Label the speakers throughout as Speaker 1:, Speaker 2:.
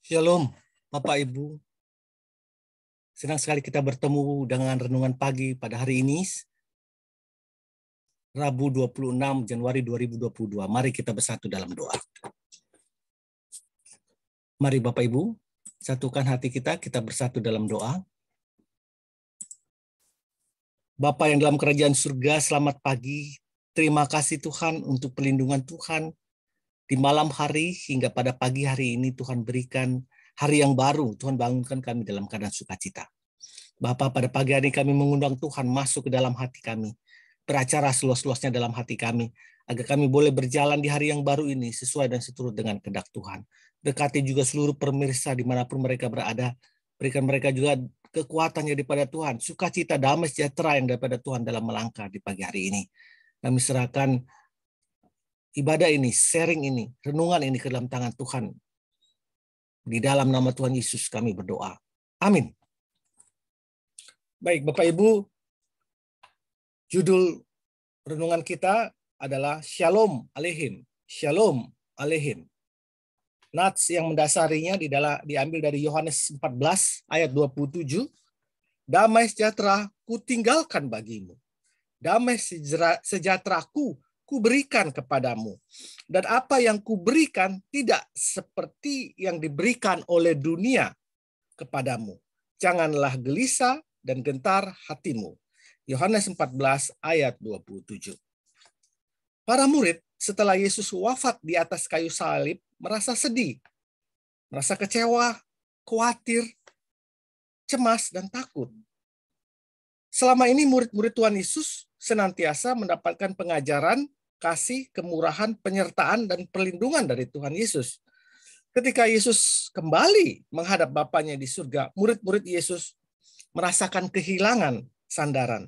Speaker 1: Shalom, Bapak Ibu. Senang sekali kita bertemu dengan renungan pagi pada hari ini, Rabu 26 Januari 2022. Mari kita bersatu dalam doa. Mari Bapak Ibu, satukan hati kita bersatu dalam doa. Bapa yang dalam kerajaan surga, selamat pagi. Terima kasih Tuhan untuk perlindungan Tuhan di malam hari hingga pada pagi hari ini. Tuhan berikan hari yang baru. Tuhan bangunkan kami dalam keadaan sukacita. Bapa, pada pagi hari kami mengundang Tuhan masuk ke dalam hati kami. Beracara seluas-luasnya dalam hati kami. Agar kami boleh berjalan di hari yang baru ini sesuai dan seturut dengan kehendak Tuhan. Berkati juga seluruh pemirsa dimanapun mereka berada. Berikan mereka juga kekuatannya daripada Tuhan. Sukacita, damai sejahtera yang daripada Tuhan dalam melangkah di pagi hari ini. Kami serahkan ibadah ini, sharing ini, renungan ini ke dalam tangan Tuhan. Di dalam nama Tuhan Yesus kami berdoa. Amin. Baik, Bapak Ibu, judul renungan kita adalah Shalom Aleichem. Shalom Aleichem. Nats yang mendasarinya diambil dari Yohanes 14 ayat 27. Damai sejahtera ku tinggalkan bagimu. Damai sejahteraku ku berikan kepadamu. Dan apa yang ku berikan tidak seperti yang diberikan oleh dunia kepadamu. Janganlah gelisah dan gentar hatimu. Yohanes 14 ayat 27. Para murid setelah Yesus wafat di atas kayu salib merasa sedih, merasa kecewa, khawatir, cemas, dan takut. Selama ini murid-murid Tuhan Yesus senantiasa mendapatkan pengajaran, kasih, kemurahan, penyertaan, dan perlindungan dari Tuhan Yesus. Ketika Yesus kembali menghadap Bapanya di surga, murid-murid Yesus merasakan kehilangan sandaran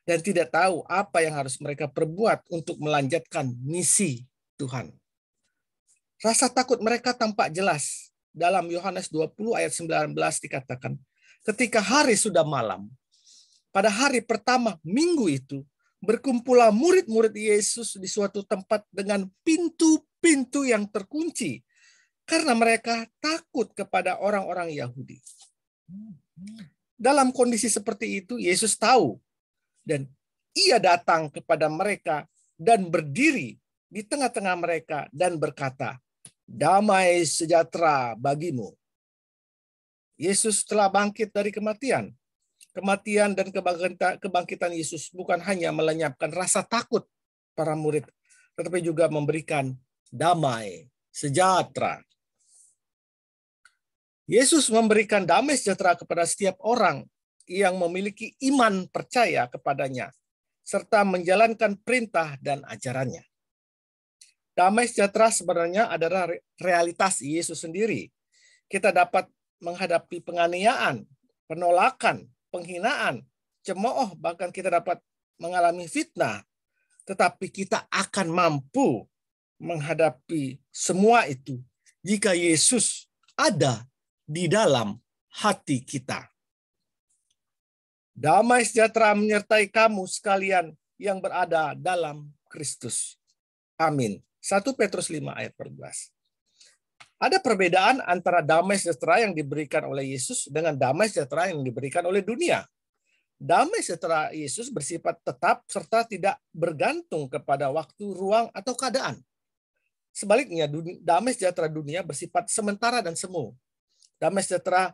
Speaker 1: dan tidak tahu apa yang harus mereka perbuat untuk melanjutkan misi Tuhan. Rasa takut mereka tampak jelas. Dalam Yohanes 20 ayat 19 dikatakan, ketika hari sudah malam, pada hari pertama minggu itu, berkumpullah murid-murid Yesus di suatu tempat dengan pintu-pintu yang terkunci, karena mereka takut kepada orang-orang Yahudi. Dalam kondisi seperti itu, Yesus tahu, dan ia datang kepada mereka dan berdiri di tengah-tengah mereka dan berkata, damai sejahtera bagimu. Yesus telah bangkit dari kematian. Kematian dan kebangkitan Yesus bukan hanya melenyapkan rasa takut para murid, tetapi juga memberikan damai sejahtera. Yesus memberikan damai sejahtera kepada setiap orang yang memiliki iman percaya kepadanya, serta menjalankan perintah dan ajarannya. Damai sejahtera sebenarnya adalah realitas Yesus sendiri. Kita dapat menghadapi penganiayaan, penolakan, penghinaan, cemooh, bahkan kita dapat mengalami fitnah. Tetapi kita akan mampu menghadapi semua itu jika Yesus ada di dalam hati kita. Damai sejahtera menyertai kamu sekalian yang berada dalam Kristus. Amin. 1 Petrus 5 ayat 14. Ada perbedaan antara damai sejahtera yang diberikan oleh Yesus dengan damai sejahtera yang diberikan oleh dunia. Damai sejahtera Yesus bersifat tetap serta tidak bergantung kepada waktu, ruang, atau keadaan. Sebaliknya, damai sejahtera dunia bersifat sementara dan semu. Damai sejahtera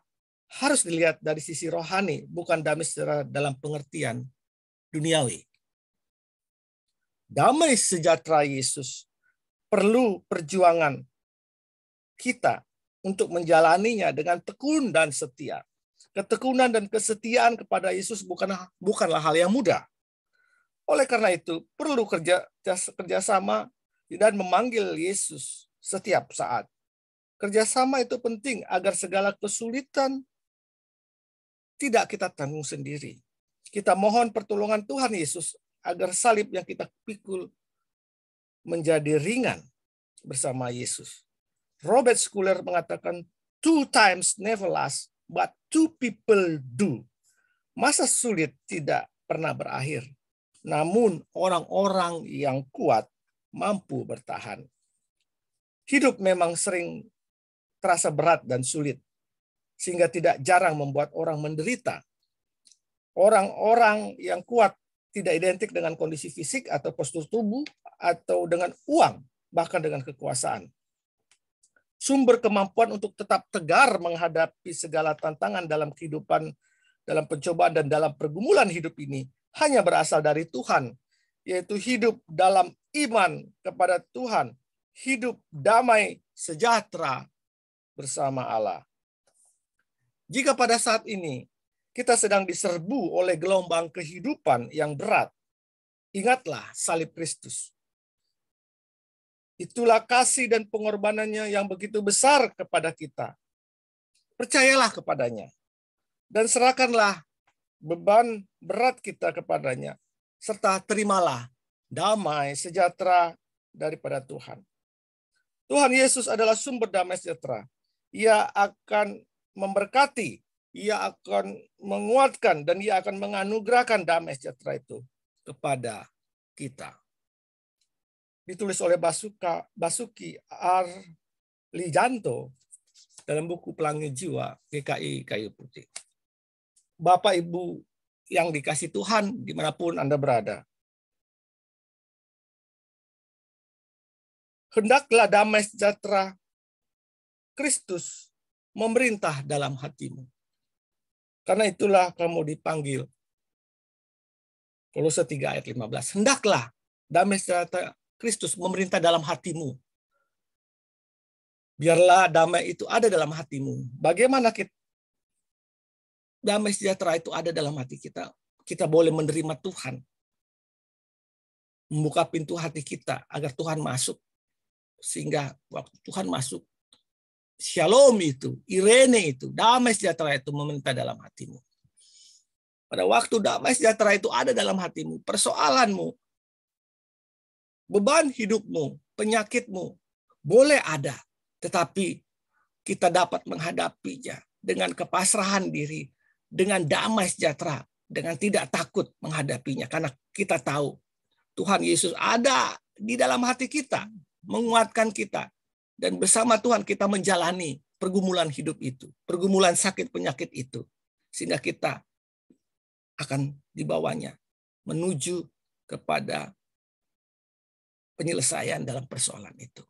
Speaker 1: harus dilihat dari sisi rohani, bukan damai sejahtera dalam pengertian duniawi. Damai sejahtera Yesus perlu perjuangan kita untuk menjalaninya dengan tekun dan setia. Ketekunan dan kesetiaan kepada Yesus bukanlah hal yang mudah. Oleh karena itu, perlu kerjasama dan memanggil Yesus setiap saat. Kerjasama itu penting agar segala kesulitan tidak kita tanggung sendiri. Kita mohon pertolongan Tuhan Yesus agar salib yang kita pikul menjadi ringan bersama Yesus. Robert Schuller mengatakan, 2 times never last, but 2 people do. Masa sulit tidak pernah berakhir, namun orang-orang yang kuat mampu bertahan. Hidup memang sering terasa berat dan sulit, sehingga tidak jarang membuat orang menderita. Orang-orang yang kuat tidak identik dengan kondisi fisik atau postur tubuh atau dengan uang, bahkan dengan kekuasaan. Sumber kemampuan untuk tetap tegar menghadapi segala tantangan dalam kehidupan, dalam pencobaan dan dalam pergumulan hidup ini hanya berasal dari Tuhan, yaitu hidup dalam iman kepada Tuhan, hidup damai sejahtera bersama Allah. Jika pada saat ini kita sedang diserbu oleh gelombang kehidupan yang berat, ingatlah salib Kristus. Itulah kasih dan pengorbanannya yang begitu besar kepada kita. Percayalah kepadanya. Dan serahkanlah beban berat kita kepadanya. Serta terimalah damai sejahtera daripada Tuhan. Tuhan Yesus adalah sumber damai sejahtera. Ia akan memberkati, ia akan menguatkan, dan ia akan menganugerahkan damai sejahtera itu kepada kita. Ditulis oleh Basuki Arlijanto dalam buku Pelangi Jiwa GKI Kayu Putih. Bapak Ibu yang dikasih Tuhan dimanapun Anda berada, hendaklah damai sejahtera Kristus memerintah dalam hatimu. Karena itulah kamu dipanggil. Kolose 3 ayat 15. Hendaklah damai sejahtera Kristus memerintah dalam hatimu. Biarlah damai itu ada dalam hatimu. Bagaimana damai sejahtera itu ada dalam hati kita? Kita boleh menerima Tuhan. Membuka pintu hati kita agar Tuhan masuk. Sehingga waktu Tuhan masuk, Shalom itu, Irene itu, damai sejahtera itu memerintah dalam hatimu. Pada waktu damai sejahtera itu ada dalam hatimu, persoalanmu, beban hidupmu, penyakitmu, boleh ada. Tetapi kita dapat menghadapinya dengan kepasrahan diri, dengan damai sejahtera, dengan tidak takut menghadapinya. Karena kita tahu Tuhan Yesus ada di dalam hati kita, menguatkan kita. Dan bersama Tuhan kita menjalani pergumulan hidup itu, pergumulan sakit penyakit itu. Sehingga kita akan dibawanya menuju kepada penyelesaian dalam persoalan itu.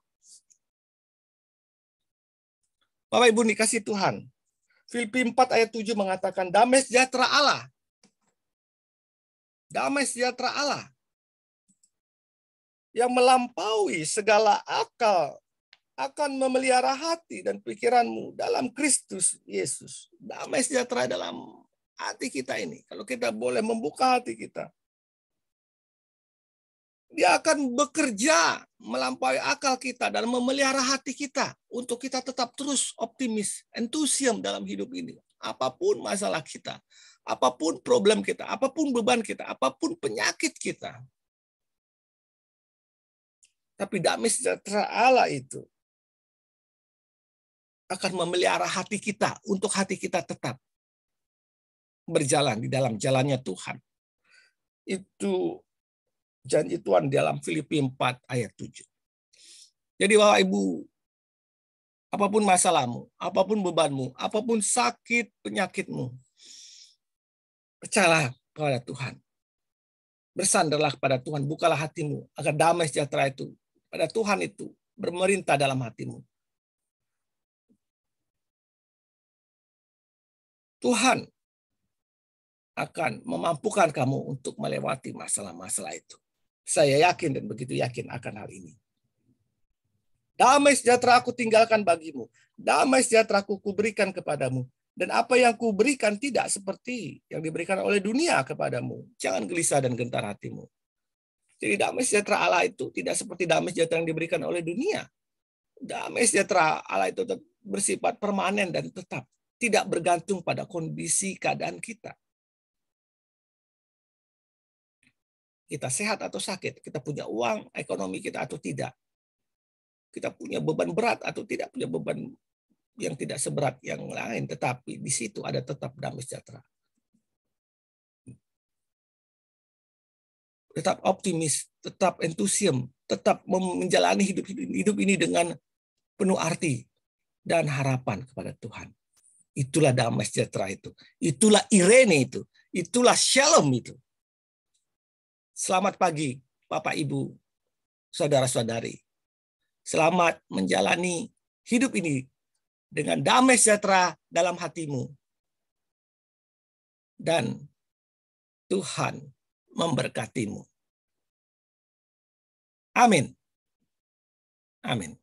Speaker 1: Bapak Ibu dikasih Tuhan, Filipi 4 ayat 7 mengatakan damai sejahtera Allah. Damai sejahtera Allah yang melampaui segala akal akan memelihara hati dan pikiranmu dalam Kristus Yesus. Damai sejahtera dalam hati kita ini. Kalau kita boleh membuka hati kita, Dia akan bekerja melampaui akal kita dan memelihara hati kita untuk kita tetap terus optimis, entusiasme dalam hidup ini. Apapun masalah kita, apapun problem kita, apapun beban kita, apapun penyakit kita. Tapi damai sejahtera Allah itu akan memelihara hati kita untuk hati kita tetap berjalan di dalam jalannya Tuhan. Itu janji Tuhan dalam Filipi 4 ayat 7. Jadi Bapak Ibu, apapun masalahmu, apapun bebanmu, apapun sakit penyakitmu, percayalah kepada Tuhan. Bersandarlah kepada Tuhan, bukalah hatimu agar damai sejahtera itu pada Tuhan itu bermerintah dalam hatimu. Tuhan akan memampukan kamu untuk melewati masalah-masalah itu. Saya yakin dan begitu yakin akan hal ini. Damai sejahtera aku tinggalkan bagimu. Damai sejahtera aku kuberikan kepadamu. Dan apa yang kuberikan tidak seperti yang diberikan oleh dunia kepadamu. Jangan gelisah dan gentar hatimu. Jadi damai sejahtera Allah itu tidak seperti damai sejahtera yang diberikan oleh dunia. Damai sejahtera Allah itu bersifat permanen dan tetap. Tidak bergantung pada kondisi keadaan kita. Kita sehat atau sakit, kita punya uang, ekonomi kita atau tidak. Kita punya beban berat atau tidak punya beban yang tidak seberat yang lain, tetapi di situ ada tetap damai sejahtera. Tetap optimis, tetap entusiasme, tetap menjalani hidup ini dengan penuh arti. dan harapan kepada Tuhan. Itulah damai sejahtera itu. Itulah Irene itu. Itulah Shalom itu. Selamat pagi, Bapak, Ibu, saudara-saudari. Selamat menjalani hidup ini dengan damai sejahtera dalam hatimu. Dan Tuhan memberkatimu. Amin. Amin.